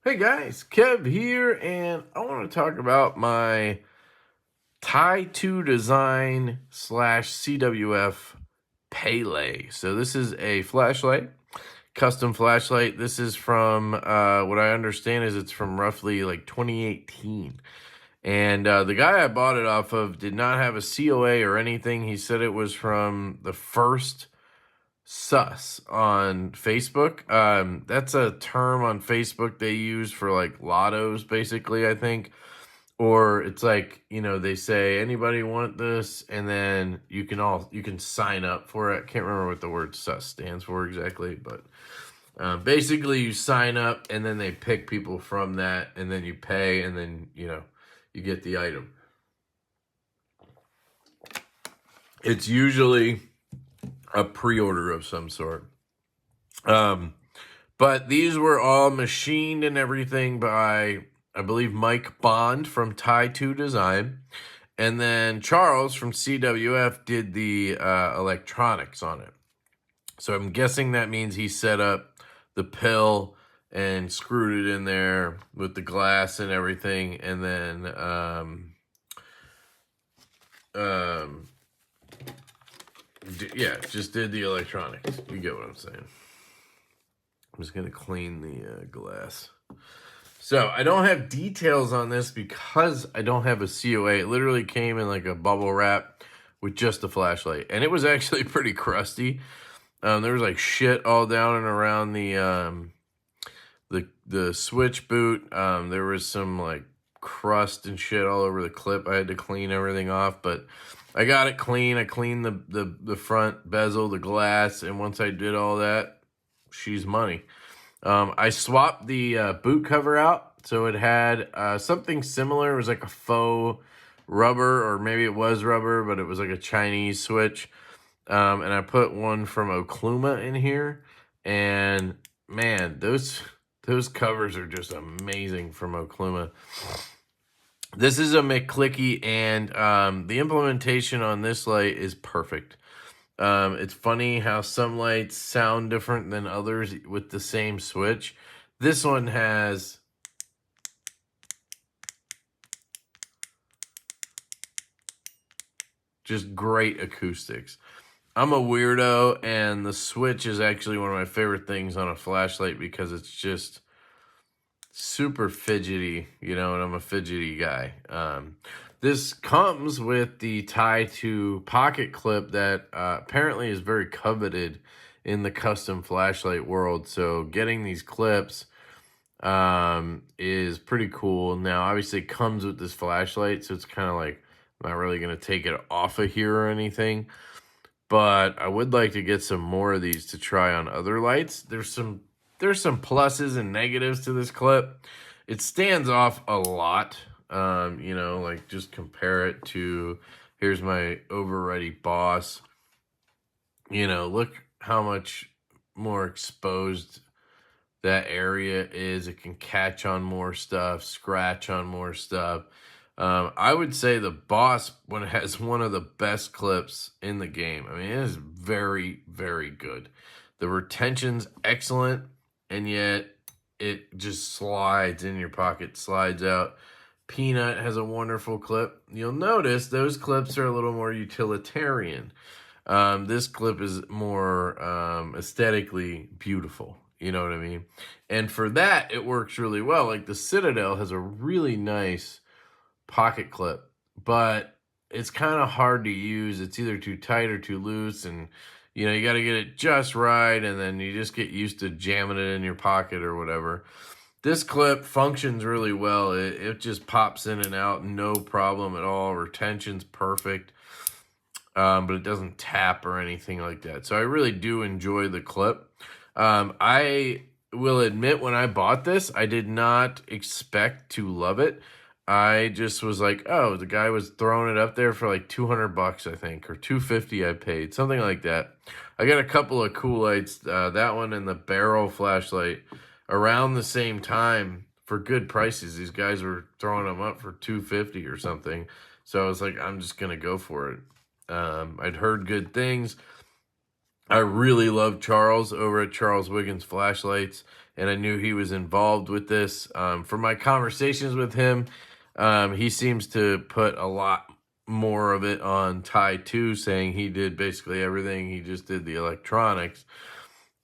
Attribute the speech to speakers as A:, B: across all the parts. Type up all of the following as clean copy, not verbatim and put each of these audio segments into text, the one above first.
A: Hey guys, Kev here, and I want to talk about my Ti2 design / CWF Pele. So this is a flashlight, custom flashlight. This is from, what I understand is it's from roughly like 2018. And the guy I bought it off of did not have a COA or anything. He said it was from the first sus on Facebook. That's a term on Facebook they use for like lottos, basically, I think. Or it's like, they say, anybody want this? And then you can sign up for it. I can't remember what the word sus stands for exactly, but basically you sign up and then they pick people from that, and then you pay, and then, you get the item. It's usually a pre-order of some sort. But these were all machined and everything by, I believe, Mike Bond from Ti2 Design. And then Charles from CWF did the electronics on it. So I'm guessing that means he set up the pill and screwed it in there with the glass and everything. And then, yeah, just did the electronics. You get what I'm saying. I'm just going to clean the glass. So I don't have details on this because I don't have a COA. It literally came in like a bubble wrap with just a flashlight. And it was actually pretty crusty. There was like shit all down and around the switch boot. There was some like crust and shit all over the clip. I had to clean everything off, but I got it clean. I cleaned the front bezel, the glass, and once I did all that, she's money. I swapped the boot cover out, so it had something similar. It was like a faux rubber, or maybe it was rubber, but it was like a Chinese switch. And I put one from Okluma in here, and man, those covers are just amazing from Okluma. This is a McClicky, and the implementation on this light is perfect. It's funny how some lights sound different than others with the same switch. This one has just great acoustics. I'm a weirdo, and the switch is actually one of my favorite things on a flashlight because it's just super fidgety, and I'm a fidgety guy. This comes with the Ti2 pocket clip that apparently is very coveted in the custom flashlight world. So getting these clips is pretty cool. Now, obviously, it comes with this flashlight, so it's kind of like I'm not really going to take it off of here or anything. But I would like to get some more of these to try on other lights. There's some pluses and negatives to this clip. It stands off a lot. Like just compare it to, here's my Over-Ready Boss. Look how much more exposed that area is. It can catch on more stuff, scratch on more stuff. I would say the Boss has one of the best clips in the game. I mean, it is very, very good. The retention's excellent, and yet it just slides in your pocket, slides out. Peanut has a wonderful clip. You'll notice those clips are a little more utilitarian. This clip is more aesthetically beautiful. You know what I mean? And for that, it works really well. Like the Citadel has a really nice pocket clip, but it's kind of hard to use. It's either too tight or too loose, and you got to get it just right, and then you just get used to jamming it in your pocket or whatever. This clip functions really well. It just pops in and out, no problem at all. Retention's perfect, but it doesn't tap or anything like that. So I really do enjoy the clip. I will admit, when I bought this, I did not expect to love it. I just was like, oh, the guy was throwing it up there for like $200, I think, or $250 I paid, something like that. I got a couple of cool lights, that one and the barrel flashlight, around the same time for good prices. These guys were throwing them up for $250 or something. So I was like, I'm just going to go for it. I'd heard good things. I really love Charles over at Charles Wiggins Flashlights. and I knew he was involved with this. From my conversations with him, he seems to put a lot more of it on Ti2, saying he did basically everything. He just did the electronics.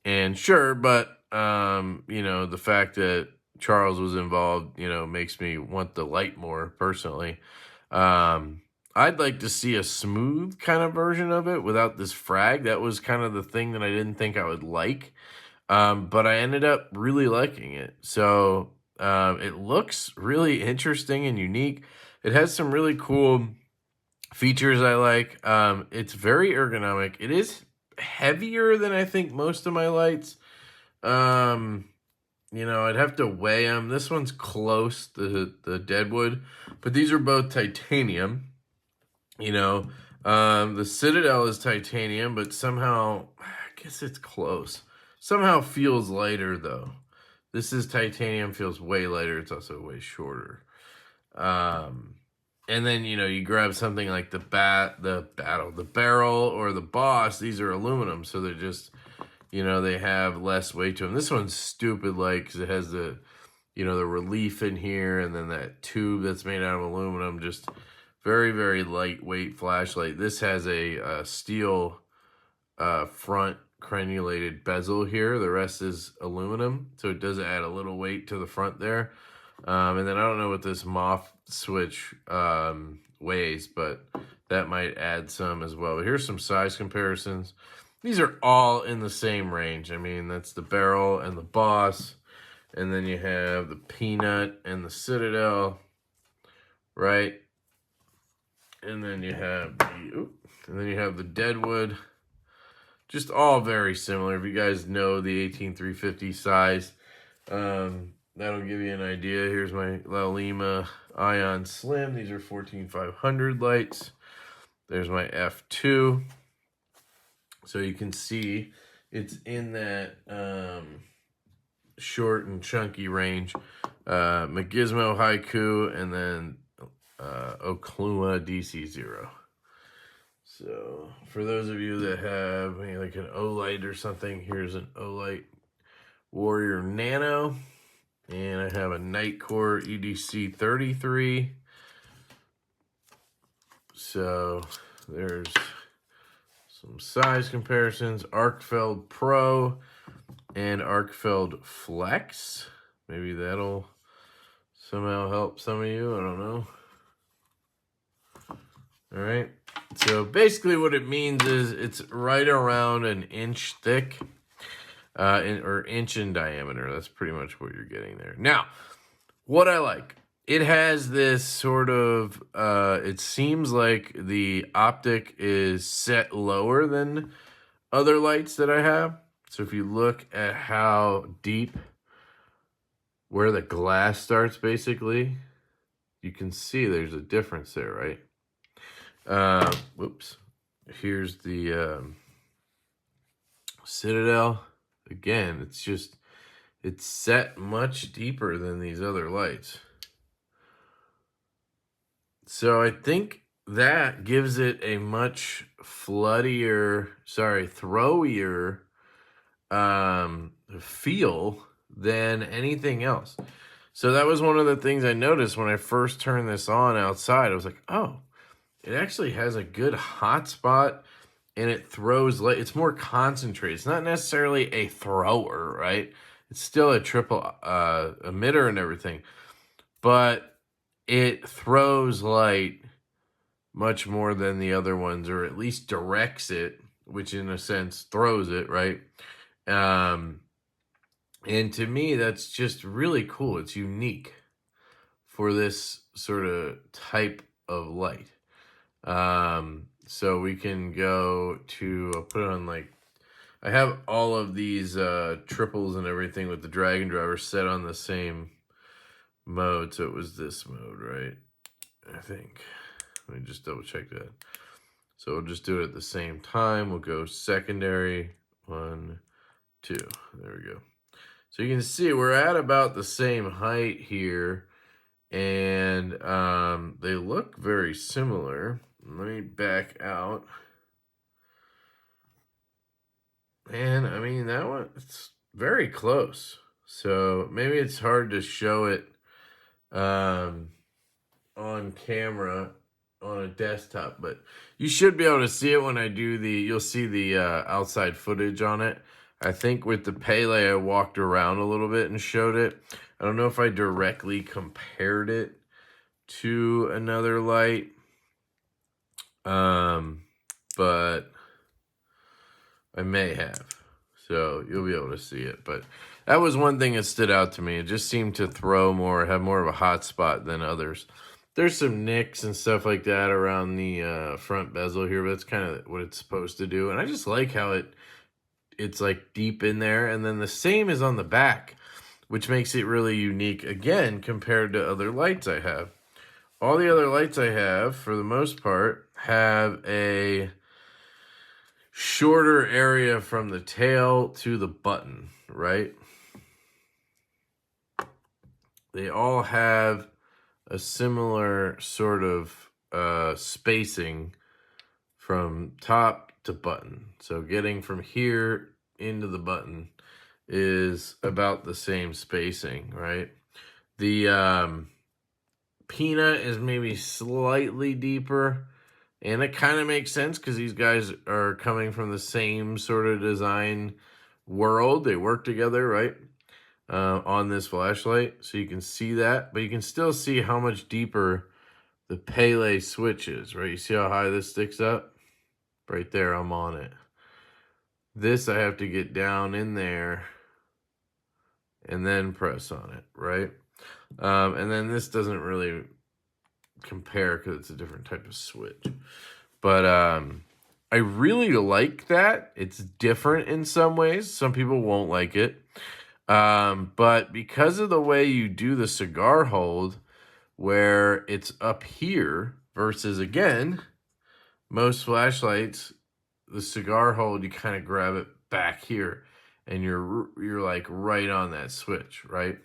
A: And sure, but you know, the fact that Charles was involved, you know, makes me want the light more personally. I'd like to see a smooth kind of version of it without this frag. That was kind of the thing that I didn't think I would like. But I ended up really liking it. So it looks really interesting and unique. It has some really cool features I like. It's very ergonomic. It is heavier than I think most of my lights. You know, I'd have to weigh them. This one's close, the Deadwood, but these are both titanium. You know, the Citadel is titanium, but somehow, I guess it's close. Somehow feels lighter, though. This is titanium, feels way lighter. It's also way shorter. And then, you know, you grab something like the barrel, or the Boss. These are aluminum, so they're just, you know, they have less weight to them. This one's stupid light because it has the, you know, the relief in here, and then that tube that's made out of aluminum. Just very, very lightweight flashlight. This has a steel front crenulated bezel here. The rest is aluminum, so it does add a little weight to the front there. And then I don't know what this MOF switch weighs, but that might add some as well. But here's some size comparisons. These are all in the same range. I mean, that's the Barrel and the Boss. And then you have the Peanut and the Citadel, right? And then you have the Deadwood. Just all very similar. If you guys know the 18350 size, that'll give you an idea. Here's my La Lima Ion Slim. These are 14500 lights. There's my F2. So you can see it's in that short and chunky range. Magismo Haiku, and then Okluma DC0. So for those of you that have maybe like an Olight or something, here's an Olight Warrior Nano. And I have a Nightcore EDC 33. So there's some size comparisons. Arcfeld Pro and Arcfeld Flex. Maybe that'll somehow help some of you. I don't know. All right. So basically what it means is it's right around an inch thick. Or inch in diameter. That's pretty much what you're getting there. Now, what I like, it has this sort of, it seems like the optic is set lower than other lights that I have. So if you look at how deep, where the glass starts basically, you can see there's a difference there, right? Whoops. Here's the Citadel. Again, it's set much deeper than these other lights. So I think that gives it a much throwier feel than anything else. So that was one of the things I noticed when I first turned this on outside. I was like, oh, it actually has a good hot spot. And it throws light. It's more concentrated. It's not necessarily a thrower, right? It's still a triple emitter and everything. But it throws light much more than the other ones, or at least directs it, which in a sense throws it, right? And to me, that's just really cool. It's unique for this sort of type of light. So we can go to, I'll put it on like, I have all of these triples and everything with the drag and driver set on the same mode. So it was this mode, right? I think. Let me just double check that. So we'll just do it at the same time. We'll go secondary, 1, 2. There we go. So you can see we're at about the same height here. And they look very similar. Let me back out. And I mean, that one, it's very close. So maybe it's hard to show it on camera on a desktop, but you should be able to see it when I do you'll see the outside footage on it. I think with the Pele, I walked around a little bit and showed it. I don't know if I directly compared it to another light, but I may have. So you'll be able to see it. But that was one thing that stood out to me. It just seemed to have more of a hot spot than others. There's some nicks and stuff like that around the front bezel here, but that's kind of what it's supposed to do. And I just like how it's like deep in there. And then the same is on the back, which makes it really unique, again, compared to other lights I have. All the other lights I have, for the most part, have a shorter area from the tail to the button, right? They all have a similar sort of spacing from top to button. So getting from here into the button is about the same spacing, right? The peanut is maybe slightly deeper, and it kind of makes sense because these guys are coming from the same sort of design world. They work together, right? On this flashlight, so you can see that, but you can still see how much deeper the Pele switch is, right? You see how high this sticks up? Right there, I'm on it. This I have to get down in there and then press on it, right? And then this doesn't really compare because it's a different type of switch. But I really like that. It's different in some ways. Some people won't like it. But because of the way you do the cigar hold, where it's up here versus, again, most flashlights, the cigar hold, you kind of grab it back here and you're like right on that switch, right?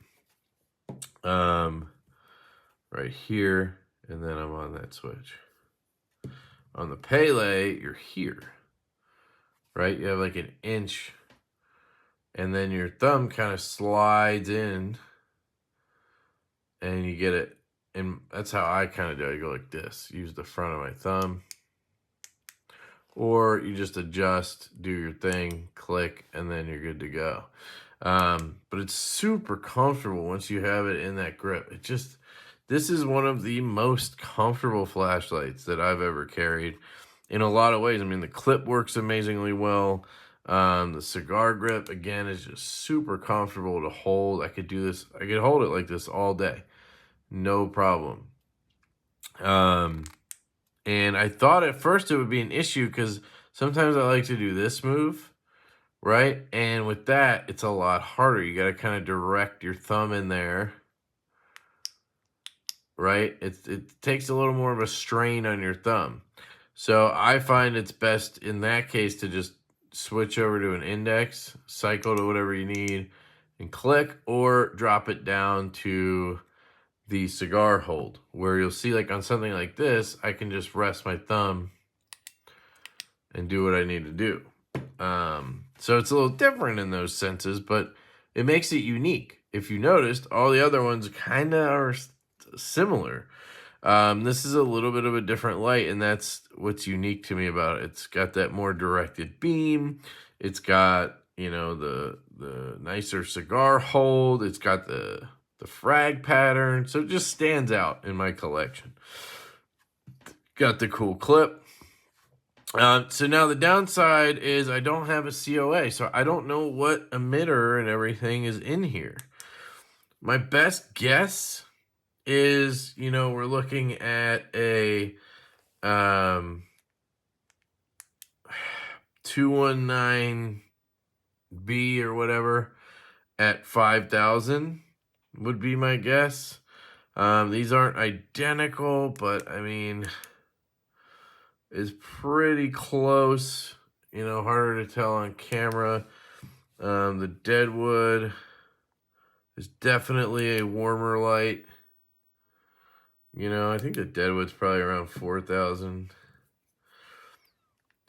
A: Right here, and then I'm on that switch. On the Pele, you're here, right? You have like an inch, and then your thumb kind of slides in and you get it. And that's how I kind of do it. I go like this, use the front of my thumb, or you just adjust, do your thing, click, and then you're good to go. But it's super comfortable once you have it in that grip. This is one of the most comfortable flashlights that I've ever carried in a lot of ways. I mean, the clip works amazingly well. The cigar grip, again, is just super comfortable to hold. I could hold it like this all day. No problem. And I thought at first it would be an issue because sometimes I like to do this move, right? And with that, it's a lot harder. You got to kind of direct your thumb in there, right? It takes a little more of a strain on your thumb. So I find it's best in that case to just switch over to an index, cycle to whatever you need, and click, or drop it down to the cigar hold, where you'll see like on something like this, I can just rest my thumb and do what I need to do. So it's a little different in those senses, but it makes it unique. If you noticed, all the other ones kind of are similar. This is a little bit of a different light, and that's what's unique to me about it. It's got that more directed beam. It's got, you know, the nicer cigar hold. It's got the frag pattern, so it just stands out in my collection. Got the cool clip. So now the downside is I don't have a COA, so I don't know what emitter and everything is in here. My best guess is, you know, we're looking at a 219B or whatever at 5,000 would be my guess. These aren't identical, but I mean, it's pretty close. You know, harder to tell on camera. The Deadwood is definitely a warmer light. You know, I think the Deadwood's probably around 4,000.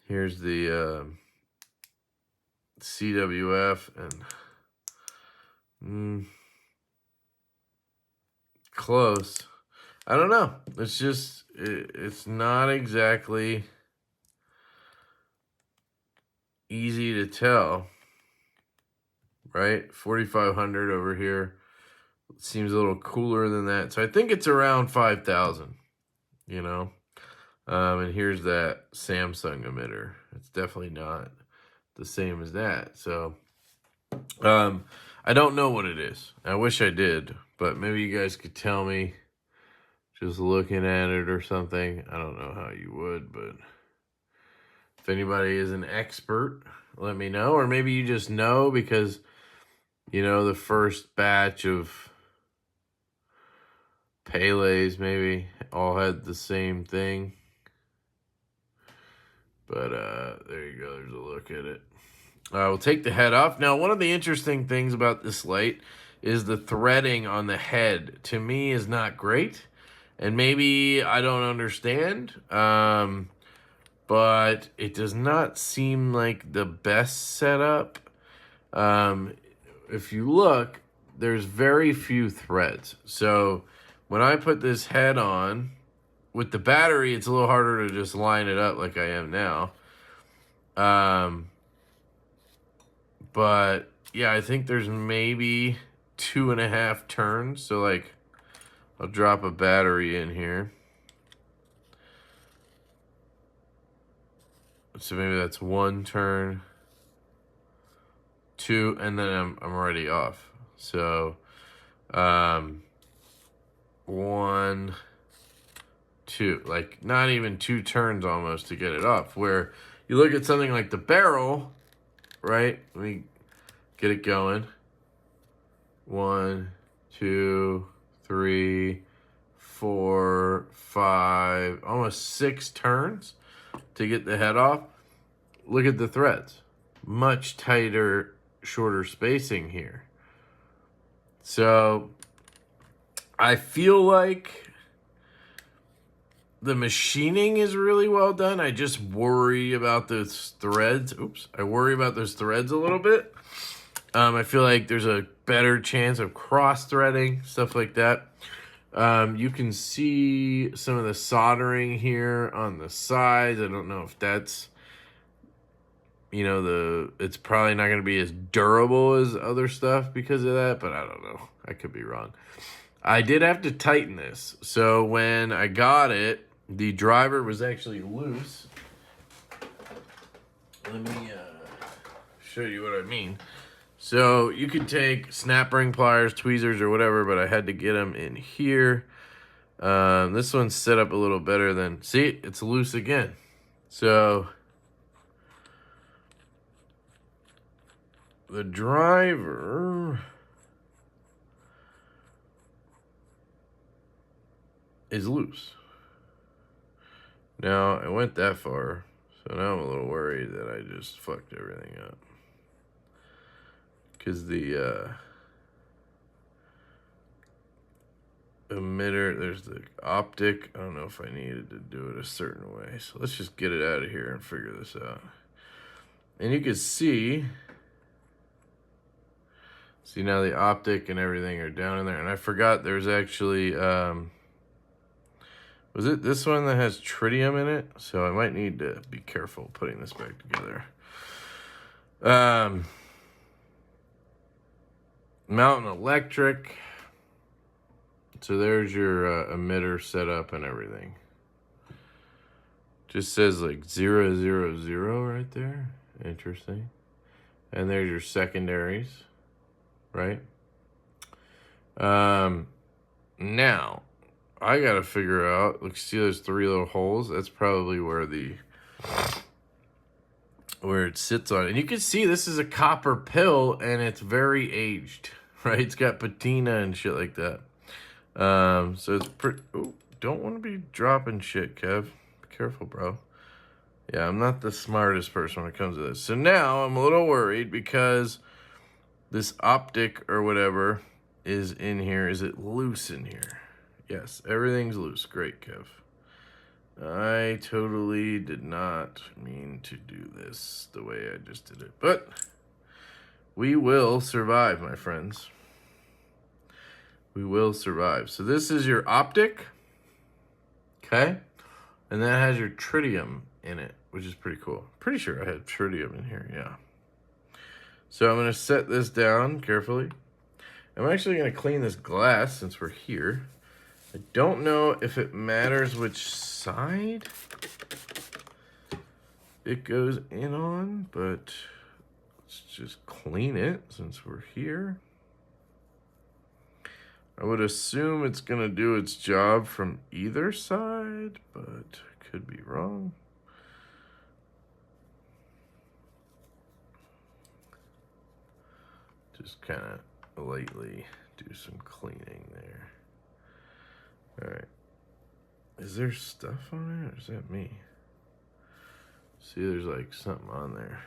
A: Here's the CWF, and Close. I don't know. It's just, it's not exactly easy to tell, right? 4,500 over here. Seems a little cooler than that. So I think it's around 5,000, you know? And here's that Samsung emitter. It's definitely not the same as that. So, I don't know what it is. I wish I did, but maybe you guys could tell me just looking at it or something. I don't know how you would, but if anybody is an expert, let me know. Or maybe you just know because, you know, the first batch of Pele's maybe all had the same thing. But there you go. There's a look at it. We'll take the head off. Now, one of the interesting things about this light is the threading on the head. To me, is not great. And maybe I don't understand. But it does not seem like the best setup. If you look, there's very few threads. So when I put this head on, with the battery, it's a little harder to just line it up like I am now. But yeah, I think there's maybe 2.5 turns. So like, I'll drop a battery in here. So maybe that's 1 turn, 2, and then I'm already off. So 1, 2, like not even 2 turns almost to get it off. Where you look at something like the barrel, right? Let me get it going. 1, 2, 3, 4, 5, almost 6 turns to get the head off. Look at the threads. Much tighter, shorter spacing here. So I feel like the machining is really well done. I just worry about those threads. Oops. I worry about those threads a little bit. I feel like there's a better chance of cross-threading, stuff like that. You can see some of the soldering here on the sides. I don't know if that's, you know, it's probably not going to be as durable as other stuff because of that, but I don't know. I could be wrong. I did have to tighten this. So when I got it, the driver was actually loose. Let me show you what I mean. So you could take snap ring pliers, tweezers, or whatever, but I had to get them in here. This one's set up a little better than, see, it's loose again. So the driver is loose. Now, I went that far, so now I'm a little worried that I just fucked everything up. Because the emitter, there's the optic. I don't know if I needed to do it a certain way. So let's just get it out of here and figure this out. And you can see now the optic and everything are down in there. And I forgot there's actually, was it this one that has Tridium in it? So I might need to be careful putting this back together. Mountain electric. So there's your emitter setup and everything. Just says like 000 right there. Interesting. And there's your secondaries, right? Now, I gotta figure out, look, see those 3 little holes? That's probably where it sits on. And you can see this is a copper pill and it's very aged, right? It's got patina and shit like that. So it's pretty, oh, don't want to be dropping shit, Kev. Be careful, bro. Yeah, I'm not the smartest person when it comes to this. So now I'm a little worried because this optic or whatever is in here. Is it loose in here? Yes, everything's loose. Great, Kev. I totally did not mean to do this the way I just did it. But we will survive, my friends. we will survive. So this is your optic, okay? And that has your tritium in it, which is pretty cool. Pretty sure I had tritium in here, yeah. So I'm gonna set this down carefully. I'm actually gonna clean this glass since we're here. I don't know if it matters which side it goes in on, but let's just clean it since we're here. I would assume it's gonna do its job from either side, but I could be wrong. Just kind of lightly do some cleaning there. All right. Is there stuff on there, or is that me? See, there's like something on there.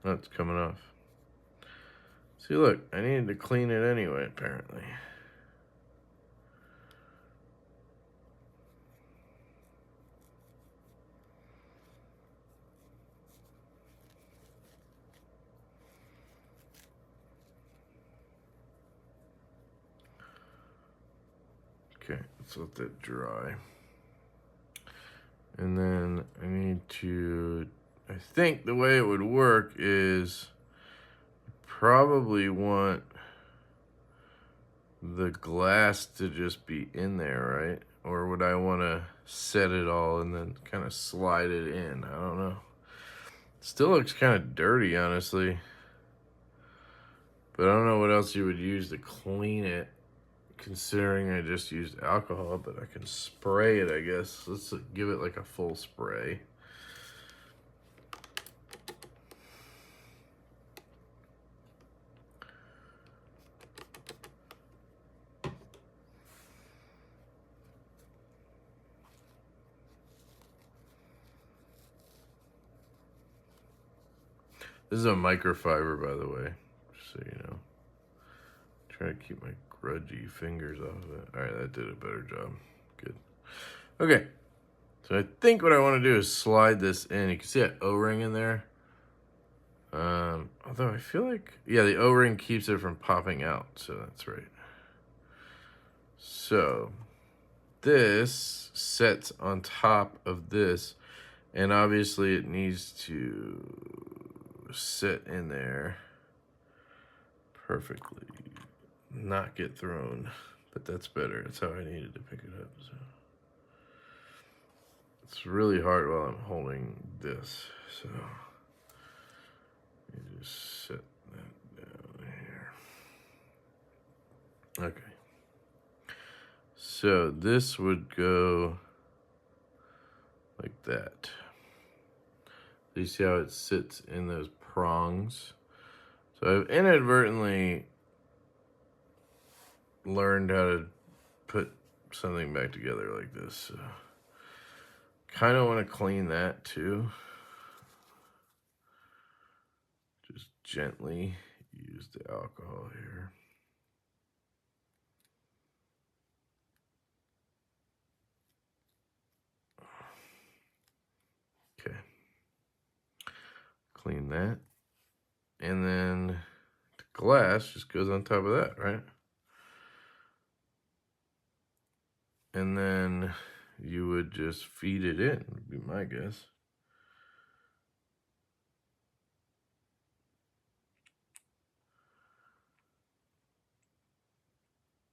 A: Oh, it's coming off. See, look, I needed to clean it anyway, apparently. Okay, let's let that dry. And then I need to, I think the way it would work is you probably want the glass to just be in there, right? Or would I want to set it all and then kind of slide it in? I don't know. Still looks kind of dirty, honestly. But I don't know what else you would use to clean it, considering I just used alcohol, but I can spray it, I guess. Let's give it like a full spray. This is a microfiber, by the way, just so you know. Try to keep my grudgy fingers off of it. All right, that did a better job. Good. Okay, so I think what I want to do is slide this in. You can see that O-ring in there. Although I feel like, yeah, the O-ring keeps it from popping out, so that's right. So this sets on top of this, and obviously it needs to sit in there perfectly, not get thrown, but that's better. That's how I needed to pick it up. So it's really hard while I'm holding this, so you just set that down here. Okay. So this would go like that. You see how it sits in those prongs? So I've inadvertently learned how to put something back together like this. So kind of want to clean that too. Just gently use the alcohol here. Okay. Clean that. And then the glass just goes on top of that, right? And then you would just feed it in, would be my guess.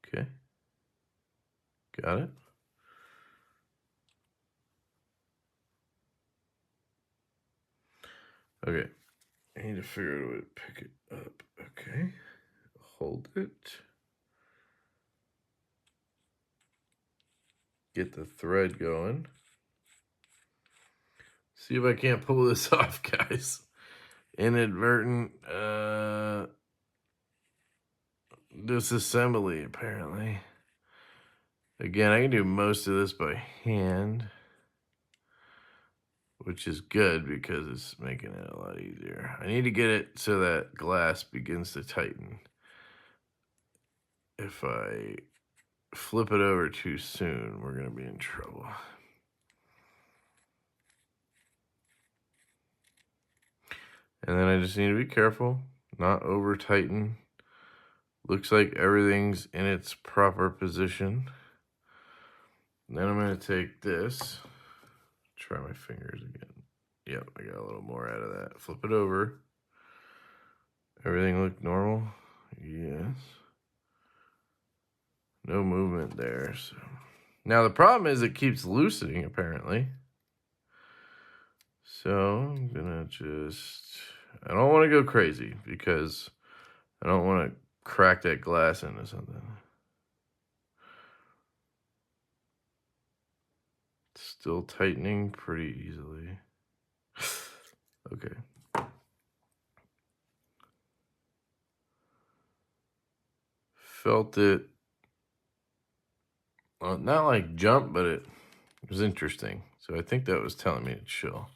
A: Okay. Got it. Okay. I need to figure out a way to pick it up. Okay. Hold it. Get the thread going. See if I can't pull this off, guys. Inadvertent disassembly, apparently. Again, I can do most of this by hand, which is good because it's making it a lot easier. I need to get it so that glass begins to tighten. If I flip it over too soon, we're going to be in trouble. And then I just need to be careful, not over tighten. Looks like everything's in its proper position. Then I'm going to take this, try my fingers again. Yep, I got a little more out of that. Flip it over. Everything looked normal? Yes. No movement there. So now the problem is it keeps loosening apparently. So I'm gonna I don't want to go crazy because I don't want to crack that glass into something. Still tightening pretty easily. Okay. Felt it. Well, not like jump, but it was interesting. So I think that was telling me to chill.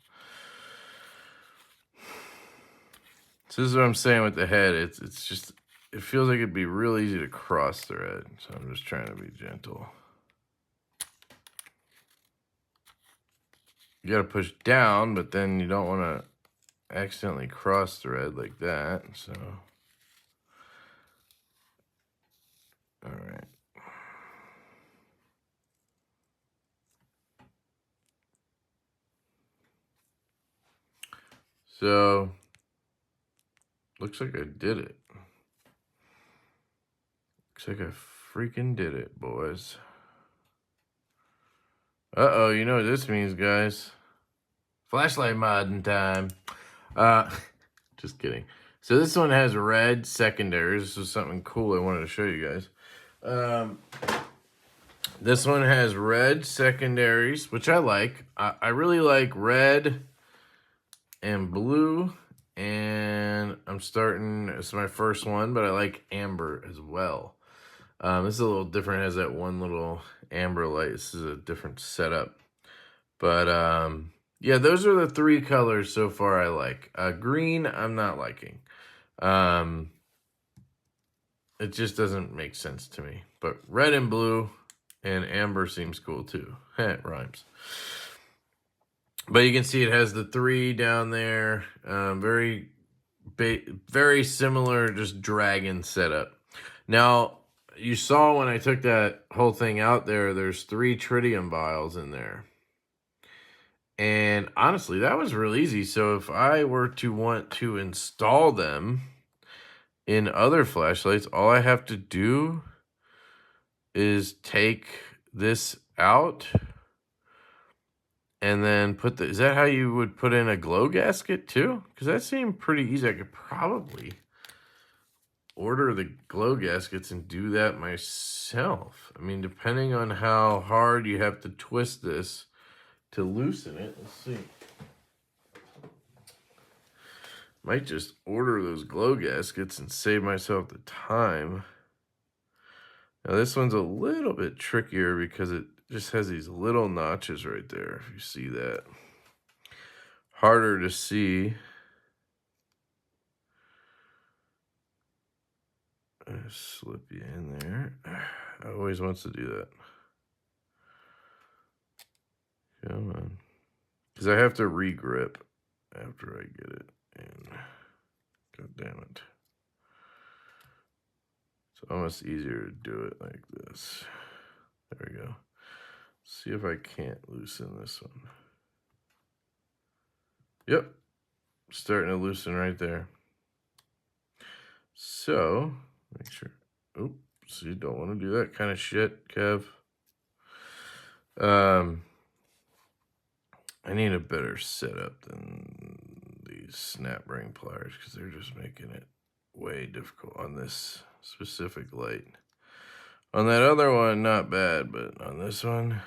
A: So this is what I'm saying with the head. It's just, it feels like it'd be real easy to cross thread. So I'm just trying to be gentle. You got to push down, but then you don't want to accidentally cross thread like that. So, all right. So, looks like I did it. Looks like I freaking did it, boys. Uh-oh, you know what this means, guys. Flashlight modding time. Just kidding. So this one has red secondaries. This is something cool I wanted to show you guys. This one has red secondaries, which I like. I really like red and blue. And I'm starting, it's my first one, but I like amber as well. This is a little different. It has that one little amber light. This is a different setup. But yeah, those are the three colors so far I like. Green, I'm not liking. It just doesn't make sense to me. But red and blue and amber seems cool too. It rhymes. But you can see it has the 3 down there. Very similar, just dragon setup. Now, you saw when I took that whole thing out there, there's 3 tritium vials in there. And honestly, that was real easy. So if I were to want to install them in other flashlights, all I have to do is take this out and then put is that how you would put in a glow gasket too? Because that seemed pretty easy. I could probably order the glow gaskets and do that myself. I mean, depending on how hard you have to twist this to loosen it. Let's see. Might just order those glow gaskets and save myself the time. Now this one's a little bit trickier because it just has these little notches right there, if you see that. Harder to see. Slip you in there. It always wants to do that. Come on. Because I have to re-grip after I get it in. God damn it. It's almost easier to do it like this. There we go. See if I can't loosen this one. Yep. Starting to loosen right there. So, make sure. Oops, you don't want to do that kind of shit, Kev. I need a better setup than these snap ring pliers because they're just making it way difficult on this specific light. On that other one, not bad, but on this one,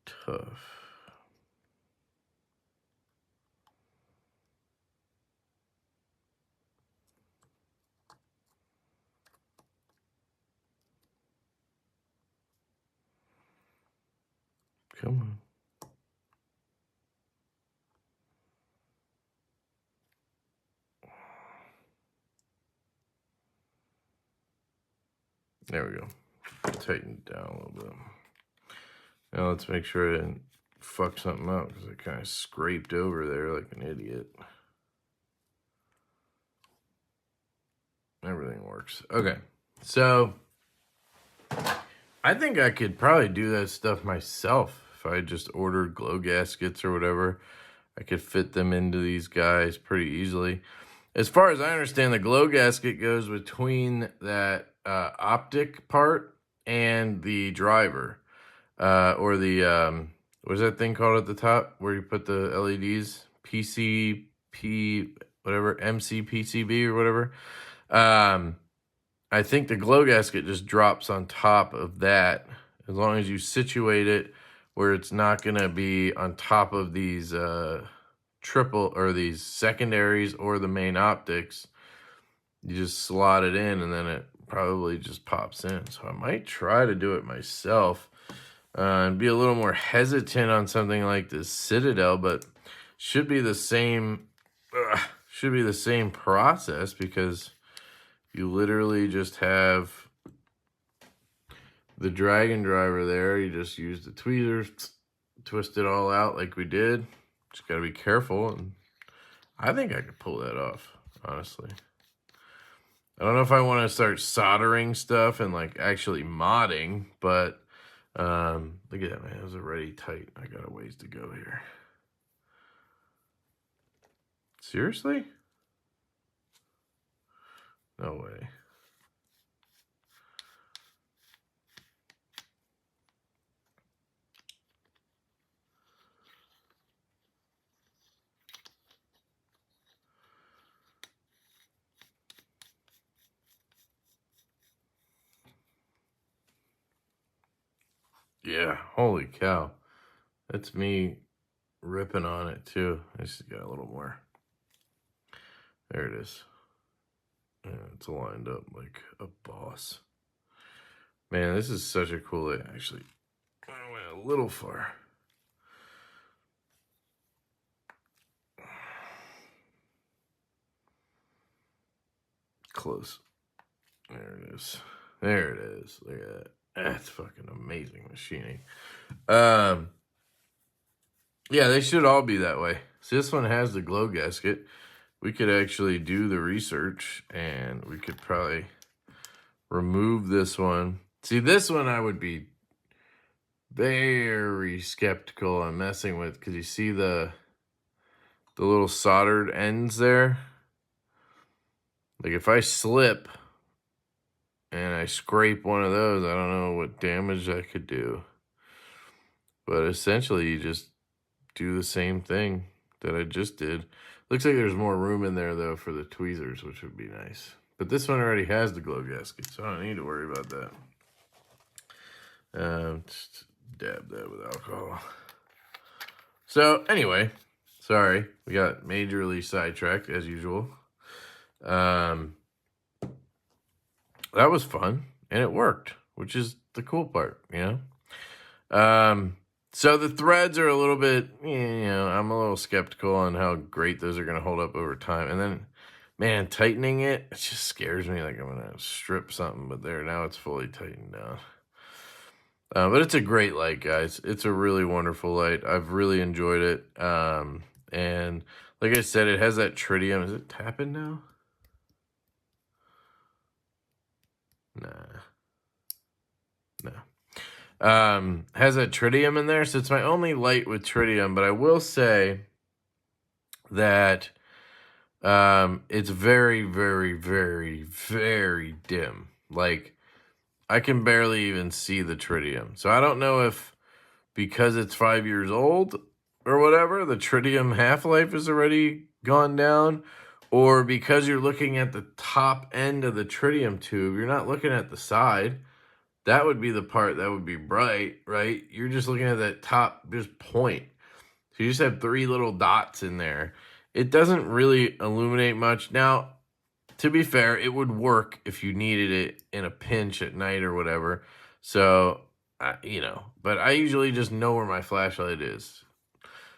A: tough. Come on. There we go. Tighten it down a little bit. Now let's make sure I didn't fuck something up because I kind of scraped over there like an idiot. Everything works. Okay, so I think I could probably do that stuff myself if I just ordered glow gaskets or whatever. I could fit them into these guys pretty easily. As far as I understand, the glow gasket goes between that optic part and the driver, or the what's that thing called at the top where you put the LEDs? PCP, whatever, MCPCB or whatever. I think the glow gasket just drops on top of that as long as you situate it where it's not going to be on top of these triple or these secondaries or the main optics. You just slot it in and then it probably just pops in. So I might try to do it myself and be a little more hesitant on something like this Citadel, but should be the same process because you literally just have the Dragon driver there. You just use the tweezers, twist it all out like we did. Just got to be careful. And I think I could pull that off, honestly. I don't know if I want to start soldering stuff and like actually modding, but look at that, man. It was already tight. I got a ways to go here. Seriously? No way. Yeah, holy cow. That's me ripping on it too. I just got a little more. There it is. Yeah, it's lined up like a boss. Man, this is such a cool way. Actually, I went a little far. Close. There it is. There it is. Look at that. That's fucking amazing machining. Yeah, they should all be that way. So this one has the glow gasket. We could actually do the research and we could probably remove this one. See, this one I would be very skeptical on messing with because you see the little soldered ends there. Like if I slip and I scrape one of those, I don't know what damage I could do. But essentially you just do the same thing that I just did. Looks like there's more room in there though for the tweezers, which would be nice. But this one already has the glow gasket, so I don't need to worry about that. Just dab that with alcohol. So anyway, sorry, we got majorly sidetracked as usual. That was fun and it worked, which is the cool part, you know? So the threads are a little bit, you know, I'm a little skeptical on how great those are going to hold up over time. And then, man, tightening it just scares me like I'm going to strip something. But there, now it's fully tightened down. But it's a great light, guys. It's a really wonderful light. I've really enjoyed it. And like I said, it has that Tridium. Is it tapping now? Nah. No. Has a Tridium in there, so it's my only light with Tridium, but I will say that it's very, very, very, very dim. Like, I can barely even see the Tridium. So I don't know if because it's 5 years old or whatever, the Tridium half-life is already gone down, or because you're looking at the top end of the Tridium tube, you're not looking at the side. That would be the part that would be bright, right? You're just looking at that top just point. So you just have 3 little dots in there. It doesn't really illuminate much. Now, to be fair, it would work if you needed it in a pinch at night or whatever. So, you know, but I usually just know where my flashlight is.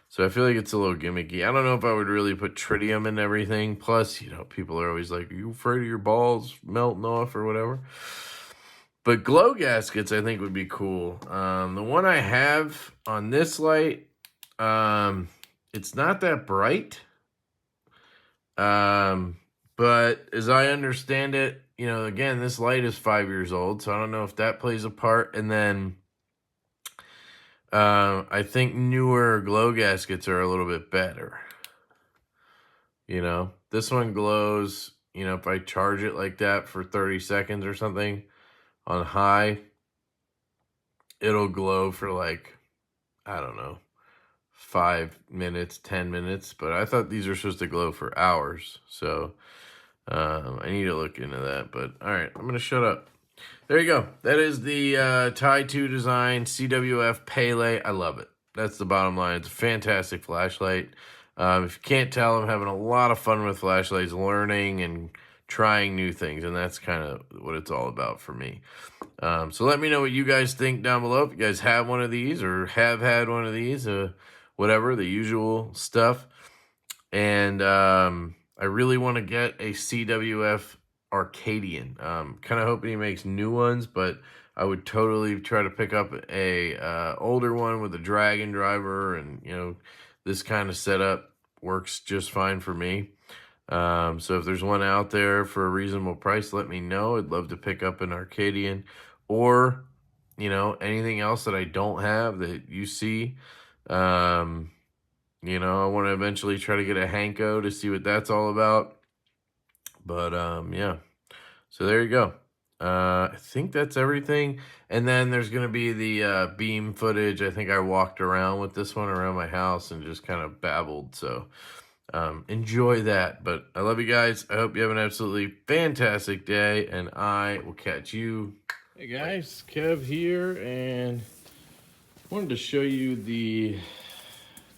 A: So I feel like it's a little gimmicky. I don't know if I would really put Tridium in everything. Plus, you know, people are always like, are you afraid of your balls melting off or whatever? But glow gaskets, I think, would be cool. The one I have on this light It's not that bright. But as I understand it, you know, again, this light is 5 years old, so I don't know if that plays a part. And then I think newer glow gaskets are a little bit better. You know, this one glows, you know, if I charge it like that for 30 seconds or something on high, it'll glow for like, I don't know, 5 minutes, 10 minutes. But I thought these were supposed to glow for hours. So I need to look into that. But all right, I'm going to shut up. There you go. That is the Ti2 design CWF Pele. I love it. That's the bottom line. It's a fantastic flashlight. If you can't tell, I'm having a lot of fun with flashlights, learning and trying new things, and that's kind of what it's all about for me. So let me know what you guys think down below. If you guys have one of these or have had one of these, whatever, the usual stuff. And I really want to get a CWF Arcadian. Kind of hoping he makes new ones, but I would totally try to pick up a older one with a dragon driver, and you know, this kind of setup works just fine for me. So if there's one out there for a reasonable price, let me know. I'd love to pick up an Arcadian, or you know, anything else that I don't have that you see. You know, I want to eventually try to get a Hanko to see what that's all about. But yeah, so there you go. I think that's everything. And then there's going to be the beam footage. I think I walked around with this one around my house and just kind of babbled. So enjoy that. But I love you guys. I hope you have an absolutely fantastic day, and I will catch you. Hey guys, Kev here, and wanted to show you the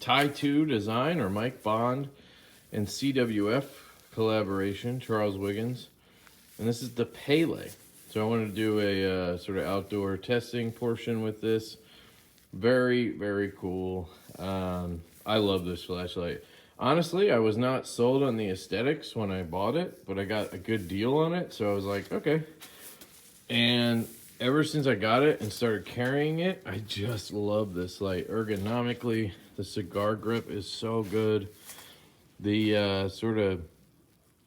A: Ti2 design, or Mike Bond and CWF collaboration, Charles Wiggins. And this is the Pele. So I wanted to do a sort of outdoor testing portion with this. Very, very cool. I love this flashlight. Honestly, I was not sold on the aesthetics when I bought it, but I got a good deal on it, so I was like, okay. And ever since I got it and started carrying it, I just love this light. Ergonomically, the cigar grip is so good. The sort of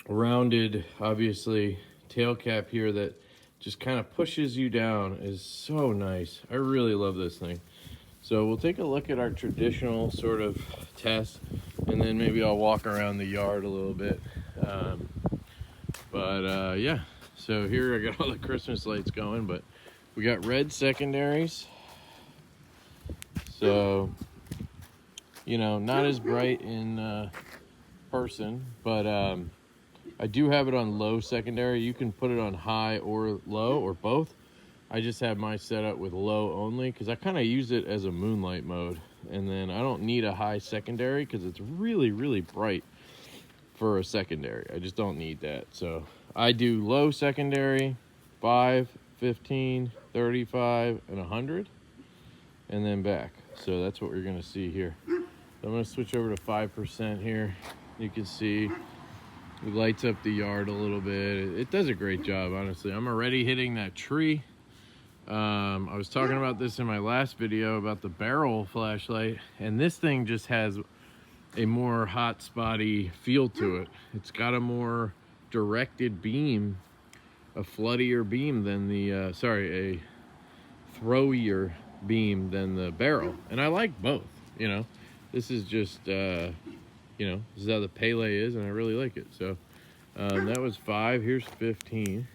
A: rounded, obviously, tail cap here that just kind of pushes you down is so nice. I really love this thing. So we'll take a look at our traditional sort of test, and then maybe I'll walk around the yard a little bit. Yeah, so here I got all the Christmas lights going, but we got red secondaries. So, you know, not as bright in person, but I do have it on low secondary. You can put it on high or low or both. I just have my setup with low only because I kind of use it as a moonlight mode. And then I don't need a high secondary because it's really, really bright for a secondary. I just don't need that. So I do low secondary, 5, 15, 35, and 100, and then back. So that's what we're going to see here. So I'm going to switch over to 5% here. You can see it lights up the yard a little bit. It does a great job, honestly. I'm already hitting that tree. I was talking about this in my last video about the barrel flashlight, and this thing just has a more hot spotty feel to it. It's got a more directed beam, a floodier beam than the, a throwier beam than the barrel. And I like both, you know. This is just, you know, this is how the Pele is, and I really like it. So that was 5, here's 15.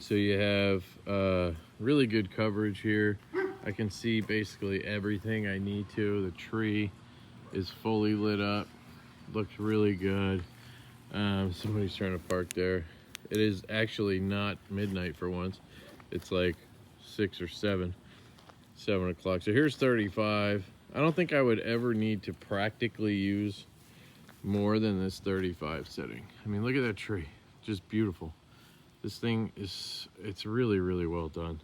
A: So you have really good coverage here. I can see basically everything I need to. The tree is fully lit up, looks really good. Somebody's trying to park there. It is actually not midnight for once. It's like 6 or 7 o'clock. So here's 35. I don't think I would ever need to practically use more than this 35 setting. I mean, look at that tree, just beautiful. This thing is, it's really, really well done.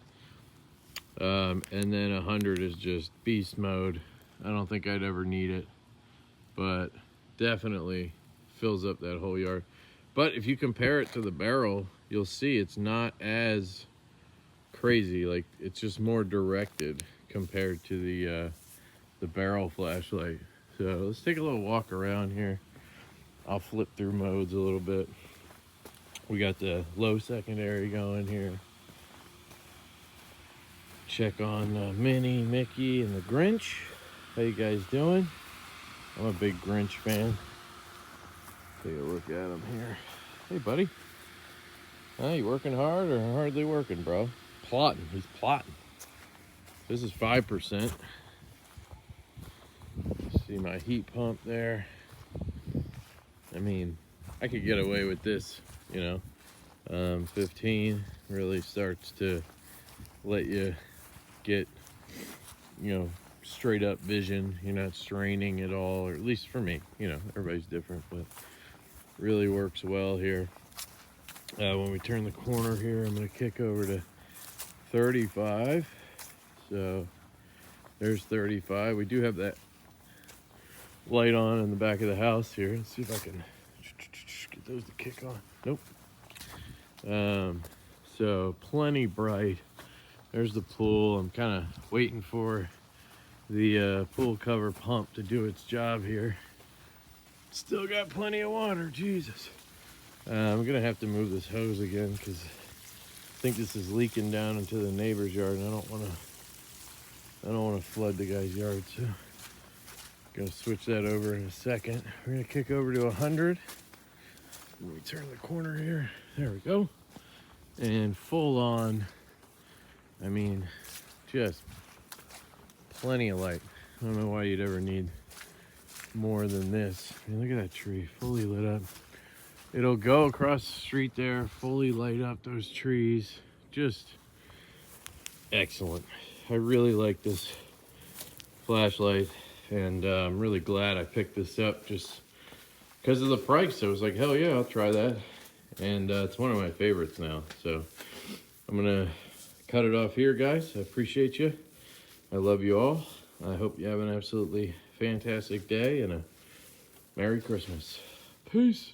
A: And then 100 is just beast mode. I don't think I'd ever need it, but definitely fills up that whole yard. But if you compare it to the barrel, you'll see it's not as crazy. Like, it's just more directed compared to the the barrel flashlight. So let's take a little walk around here. I'll flip through modes a little bit. We got the low secondary going here. Check on Minnie, Mickey, and the Grinch. How you guys doing? I'm a big Grinch fan. Take a look at him here. Hey, buddy. You working hard or hardly working, bro? Plotting. He's plotting. This is 5%. See my heat pump there. I mean, I could get away with this, you know. 15 really starts to let you get, you know, straight up vision. You're not straining at all, or at least for me. You know, everybody's different, but really works well here. When we turn the corner here, I'm going to kick over to 35. So there's 35. We do have that light on in the back of the house here. Let's see if I can get those to kick on. Nope. So plenty bright. There's the pool. I'm kind of waiting for the pool cover pump to do its job here. Still got plenty of water, Jesus. I'm gonna have to move this hose again because I think this is leaking down into the neighbor's yard, and I don't want to flood the guy's yard. So I'm gonna switch that over in a second. We're gonna kick over to 100. Let me turn the corner here. There we go. And full on. I mean, just plenty of light. I don't know why you'd ever need more than this. I mean, look at that tree, fully lit up. It'll go across the street there, fully light up those trees. Just excellent. I really like this flashlight, and I'm really glad I picked this up just because of the price. I was like, hell yeah, I'll try that. And it's one of my favorites now. So I'm gonna cut it off here, guys. I appreciate you. I love you all. I hope you have an absolutely fantastic day and a Merry Christmas. Peace.